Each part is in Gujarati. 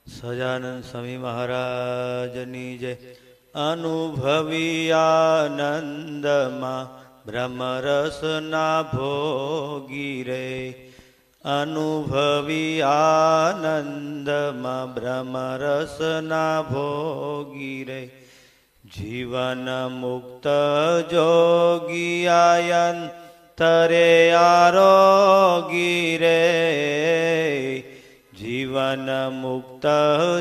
સહજાનંદ સ્વામી મહારાજની જય. અનુભવી આનંદમાં બ્રહ્મરસના ભોગી રે. અનુભવી આનંદમાં બ્રહ્મરસના ભોગી રે. જીવન મુક્ત જોગી આયંતરે આરોગી રે. જીવન મુક્ત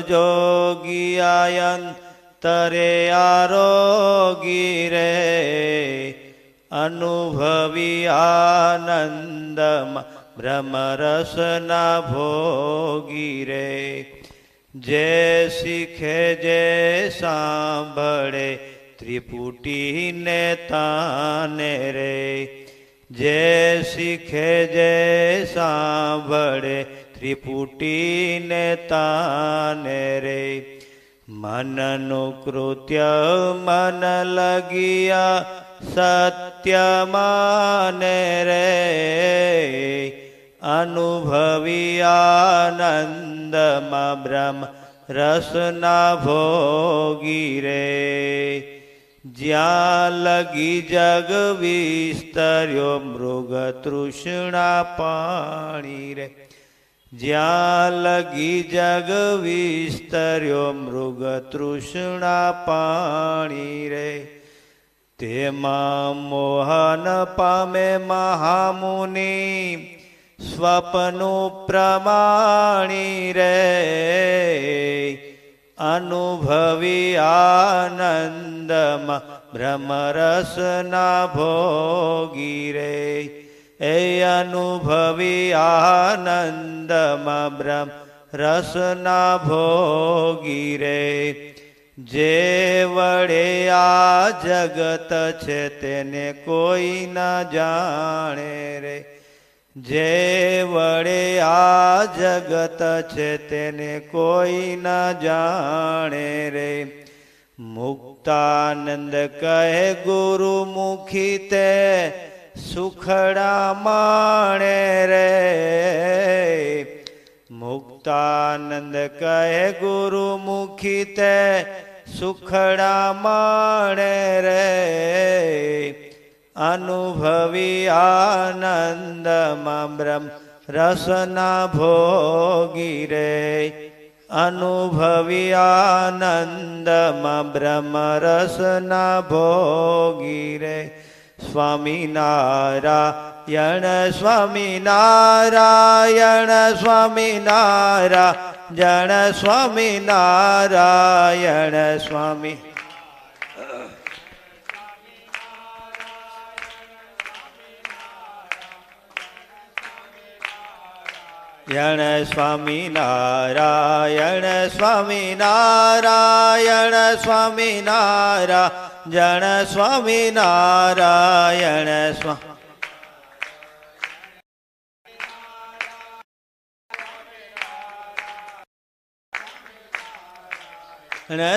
જોગી આયંતરે આરોગી રે. અનુભવી આનંદમાં બ્રહ્મરસના ભોગી રે. જે શીખે જે સાંભળે ત્રિપુટીને તાને રે. જે શીખે જે સાંભળે ત્રિપુટીને તાને રે. મનનું કૃત્ય મન લગિયા સત્ય માને રે. અનુભવી આનંદમાં બ્રહ્મ રસના ભોગી રે. જ્યાં લગી જગ વિસ્તર્યો મૃગ તૃષ્ણા પાણી રે. જ્યાં લગી જગ વિસ્તર્યો મૃગ તૃષ્ણા પાણી રે. તેમાં મોહન પામે મહામુનિ સ્વપ્નું પ્રમાણી રે. અનુભવી આનંદમાં બ્રહ્મરસના ભોગી રે. એ અનુભવી આનંદમાં બ્રહ્મ રસના ભોગી રે. જે વડે આ જગત છે તેને કોઈ ન જાણે રે. જે વડે આ જગત છે તેને કોઈ ન જાણે રે. મુક્તાનંદ કહે ગુરુમુખી તે સુખડા માણે રે. મુક્તાનંદ કહે ગુરુમુખી તે સુખડા માણે રે. અનુભવી આનંદમાં બ્રહ્મ રસના ભોગી રે. અનુભવી આનંદમાં બ્રહ્મ રસના ભોગી રે. સ્વામિનારાયણ સ્વામિનારાયણ સ્વામિનારાયણ સ્વામિનારાયણ સ્વામી. યણ સ્વામિનારાયણ સ્વામિનારાયણ સ્વામિનારાયણ સ્વામિનારાયણ સ્વામિનારાયણ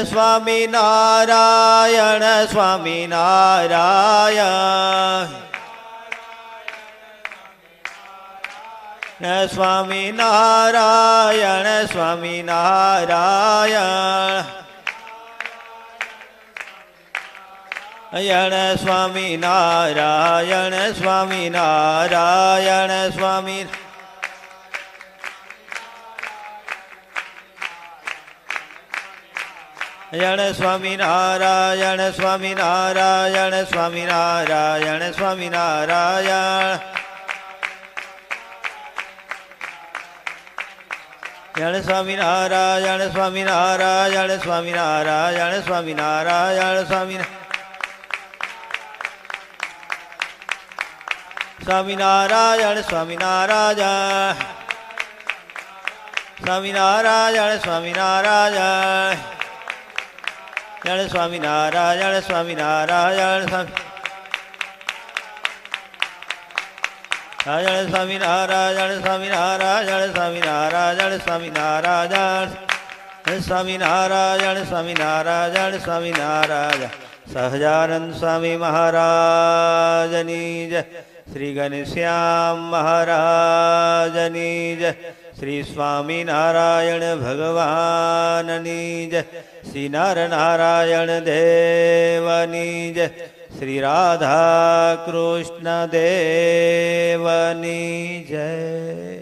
સ્વામિનારાયણ સ્વામિનારાયણ સ્વામિનારાયણ યણ સ્વામિનારાયણ સ્વામિનારાયણ સ્વામી. યણ સ્વામિનારાયણ સ્વામિનારાયણ સ્વામિનારાયણ સ્વામિનારાયણ. યણ સ્વામિનારાયણ સ્વામિનારાયણ સ્વામિનારાયણ સ્વામિનારાયણ સ્વામી. સ્વામિનારાયણ સ્વામિનારાયણ સ્વામિનારાયણ સ્વામિનારાયણ. યણ સ્વામિનારાયણ સ્વામિનારાયણ સ્વામિનારાયણ સ્વામિનારાયણ સ્વામિનારાયણ સ્વામિનારાયણ સ્વામિનારાયણ સ્વામિનારાયણ સ્વામિનારાયણ સ્વામિનારાયણ. સહજાનંદ સ્વામી મહારાજની જય. શ્રી ઘનશ્યામ મહારાજની જય. શ્રી સ્વામિનારાયણ ભગવાનની જય, શ્રી નર નારાયણ દેવની જય, શ્રી રાધા કૃષ્ણ દેવની જય.